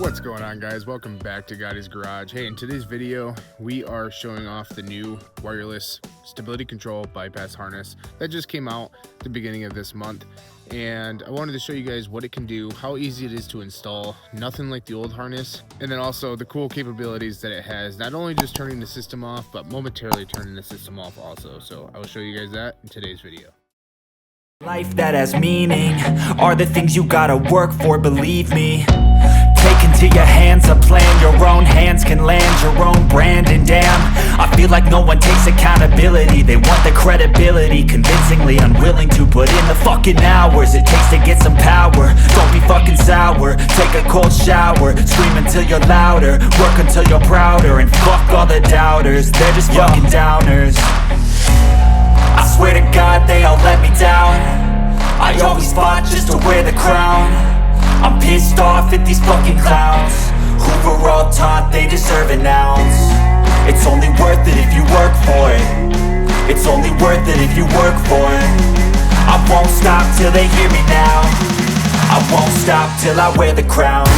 What's going on, guys? Welcome back to Gotti's Garage. Hey, in today's video we are showing off the new wireless stability control bypass harness that just came out at the beginning of this month, and I wanted to show you guys what it can do, how easy it is to install, nothing like the old harness, and then also the cool capabilities that it has, not only just turning the system off but momentarily turning the system off also. So I will show you guys that in today's video. Life that has meaning are the things you gotta work for, believe me. Take into your hands a plan, your own hands can land your own brand. And damn, I feel like no one takes accountability. They want the credibility, convincingly unwilling to put in the fucking hours it takes to get some power. Don't be fucking sour, take a cold shower, scream until you're louder, work until you're prouder, and fuck all the doubters, they're just fucking downers. I swear to God they all let me down. I always fought just to wear the crown. I'm pissed off at these fucking clowns who were all taught they deserve an ounce. It's only worth it if you work for it. It's only worth it if you work for it. I won't stop till they hear me now. I won't stop till I wear the crown.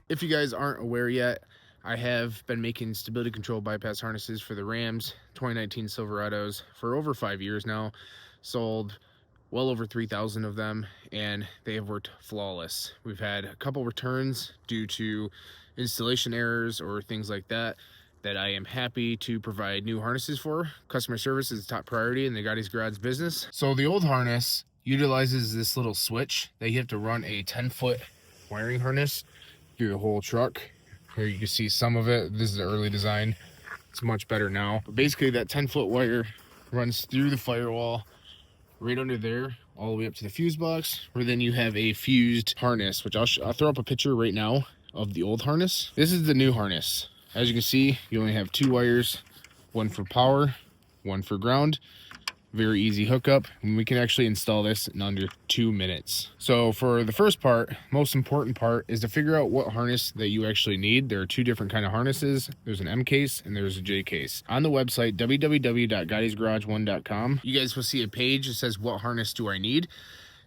If you guys aren't aware yet, I have been making stability control bypass harnesses for the Rams 2019 Silverados for over 5 years now. Sold well over 3,000 of them, and they have worked flawless. We've had a couple returns due to installation errors or things like that I am happy to provide new harnesses for. Customer service is top priority in the Gotti's Garage business. So the old harness utilizes this little switch that you have to run a 10-foot wiring harness through the whole truck. Here you can see some of it. This is the early design. It's much better now. But basically that 10-foot wire runs through the firewall right under there all the way up to the fuse box, where then you have a fused harness, which I'll throw up a picture right now of the old harness. This is the new harness. As you can see, you only have 2 wires, one for power, one for ground. Very easy hookup, and we can actually install this in under 2 minutes. So for the first part, most important part, is to figure out what harness that you actually need. There are 2 different kind of harnesses. There's an M case and there's a J case. On the website www.gottisgarage1.com, you guys will see a page that says what harness do I need,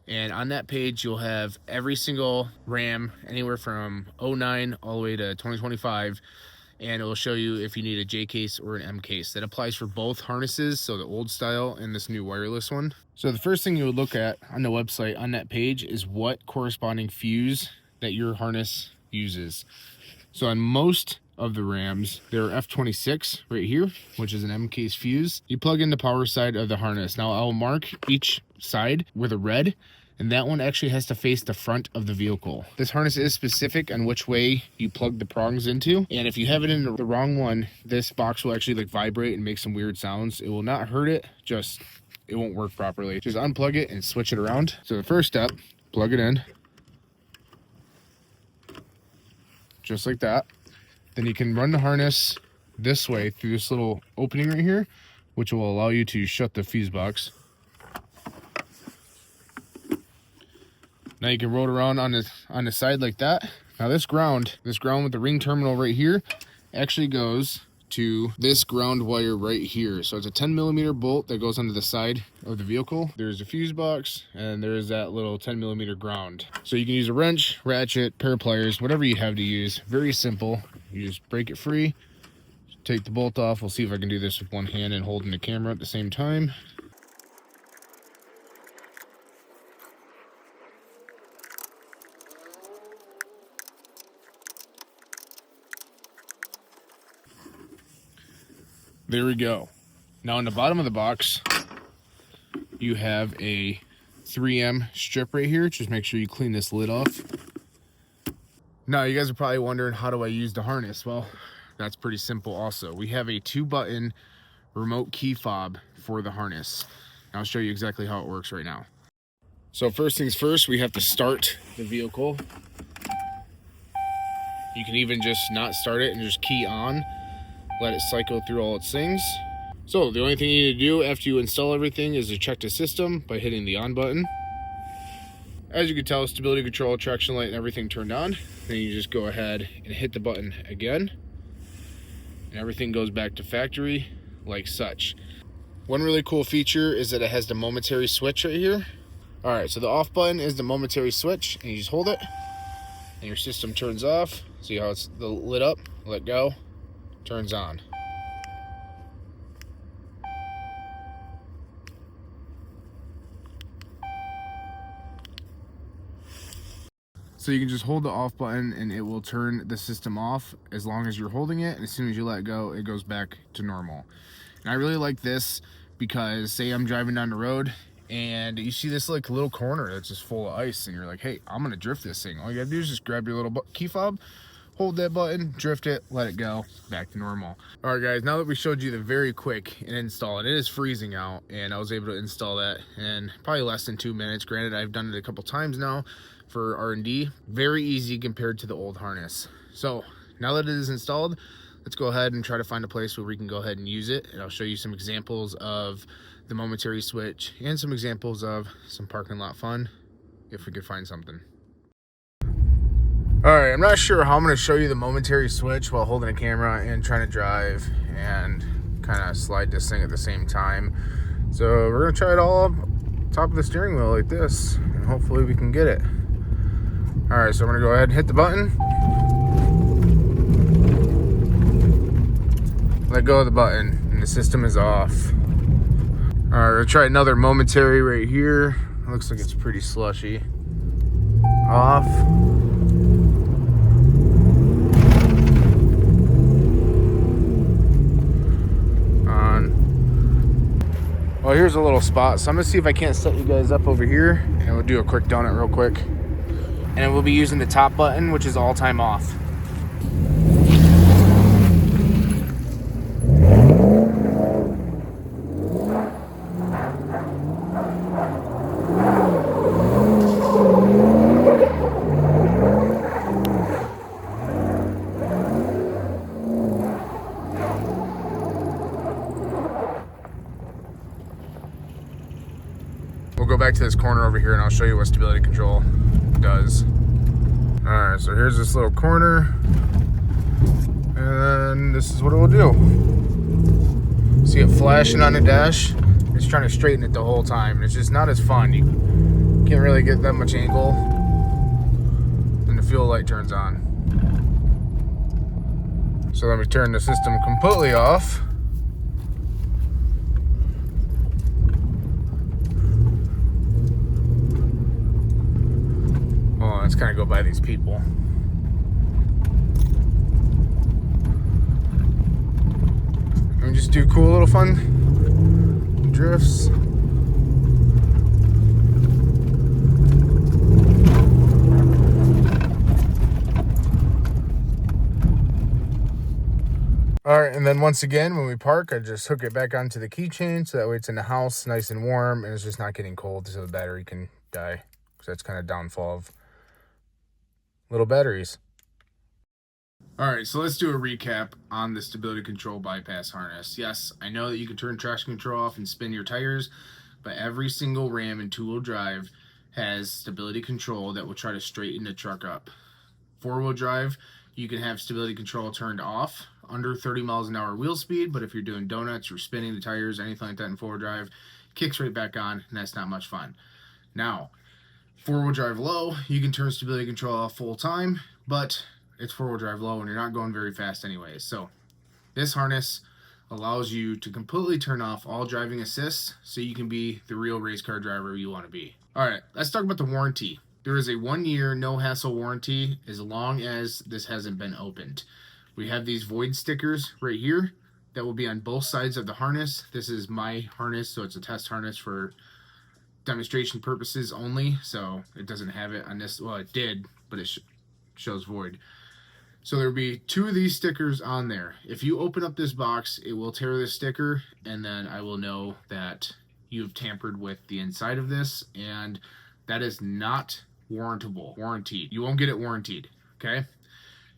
and on that page you'll have every single Ram anywhere from 09 all the way to 2025, and it will show you if you need a J case or an M case. That applies for both harnesses, so the old style and this new wireless one. So the first thing you would look at on the website on that page is what corresponding fuse that your harness uses. So on most of the Rams, there are F26 right here, which is an M case fuse. You plug in the power side of the harness. Now I'll mark each side with a red, and that one actually has to face the front of the vehicle. This harness is specific on which way you plug the prongs into, and if you have it in the wrong one, this box will actually vibrate and make some weird sounds. It will not hurt it, just it won't work properly. Just unplug it and switch it around. So the first step, plug it in, just like that. Then you can run the harness this way through this little opening right here, which will allow you to shut the fuse box. Now you can roll it around on the side like that. Now this ground with the ring terminal right here actually goes to this ground wire right here. So it's a 10mm bolt that goes onto the side of the vehicle. There's a fuse box, and there's that little 10mm ground. So you can use a wrench, ratchet, pair of pliers, whatever you have to use. Very simple. You just break it free, take the bolt off. We'll see if I can do this with one hand and holding the camera at the same time. There we go. Now on the bottom of the box, you have a 3M strip right here. Just make sure you clean this lid off. Now you guys are probably wondering, how do I use the harness? Well, that's pretty simple also. We have a 2-button remote key fob for the harness. I'll show you exactly how it works right now. So first things first, we have to start the vehicle. You can even just not start it and just key on. Let it cycle through all its things. So the only thing you need to do after you install everything is to check the system by hitting the on button. As you can tell, stability control, traction light, and everything turned on. Then you just go ahead and hit the button again, and everything goes back to factory like such. One really cool feature is that it has the momentary switch right here. All right, so the off button is the momentary switch, and you just hold it, and your system turns off. See how it's lit up, let go, turns on. So you can just hold the off button and it will turn the system off as long as you're holding it. And as soon as you let go, it goes back to normal. And I really like this because say I'm driving down the road and you see this like little corner that's just full of ice and you're like, hey, I'm gonna drift this thing. All you gotta do is just grab your little key fob, hold that button, drift it, let it go, back to normal. All right guys, now that we showed you the very quick install, and it is freezing out, and I was able to install that in probably less than 2 minutes. Granted, I've done it a couple times now for R&D. Very easy compared to the old harness. So now that it is installed, let's go ahead and try to find a place where we can go ahead and use it, and I'll show you some examples of the momentary switch and some examples of some parking lot fun if we could find something. All right, I'm not sure how I'm going to show you the momentary switch while holding a camera and trying to drive and kind of slide this thing at the same time. So we're going to try it all up top of the steering wheel like this, and hopefully we can get it. All right, so I'm going to go ahead and hit the button. Let go of the button, and the system is off. All right, we'll try another momentary right here. It looks like it's pretty slushy. Off. Well, here's a little spot, so I'm gonna see if I can't set you guys up over here, and we'll do a quick donut real quick. And then we'll be using the top button, which is all time off. We'll go back to this corner over here and I'll show you what stability control does. All right, so here's this little corner, and this is what it will do. See it flashing on the dash? It's trying to straighten it the whole time, and it's just not as fun. You can't really get that much angle, and the fuel light turns on. So let me turn the system completely off. Let's kind of go by these people. And just do cool little fun drifts. All right, and then once again, when we park, I just hook it back onto the keychain so that way it's in the house nice and warm and it's just not getting cold so the battery can die, because that's kind of downfall of little batteries. All right, so let's do a recap on the stability control bypass harness. Yes, I know that you can turn traction control off and spin your tires, but every single Ram in two-wheel drive has stability control that will try to straighten the truck up. Four-wheel drive, you can have stability control turned off under 30 miles an hour wheel speed, but if you're doing donuts or spinning the tires, anything like that in four-wheel drive, kicks right back on, and that's not much fun. Now, four-wheel drive low, you can turn stability control off full time, but it's four-wheel drive low and you're not going very fast anyways. So this harness allows you to completely turn off all driving assists so you can be the real race car driver you want to be. All right, let's talk about the warranty. There is a 1-year no-hassle warranty as long as this hasn't been opened. We have these void stickers right here that will be on both sides of the harness. This is my harness, so it's a test harness for demonstration purposes only, so it doesn't have it on this. Well, it did, but it shows void. So there'll be 2 of these stickers on there. If you open up this box, it will tear this sticker, and then I will know that you've tampered with the inside of this, and that is not warranted. You won't get it warranted, okay?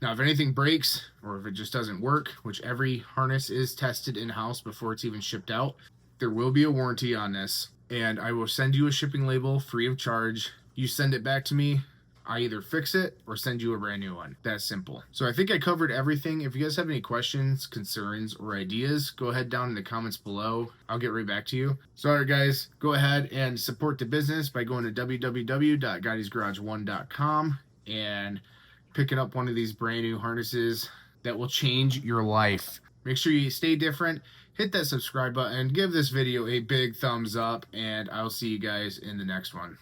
Now, if anything breaks or if it just doesn't work, which every harness is tested in-house before it's even shipped out, there will be a warranty on this, and I will send you a shipping label free of charge You send it back to me. I either fix it or send you a brand new one. That's simple. So I think I covered everything. If you guys have any questions, concerns, or ideas, go ahead down in the comments below. I'll get right back to you. So all right, guys, go ahead and support the business by going to www.gottiesgarage1.com and picking up one of these brand new harnesses that will change your life. Make sure you stay different. Hit that subscribe button. Give this video a big thumbs up, and I'll see you guys in the next one.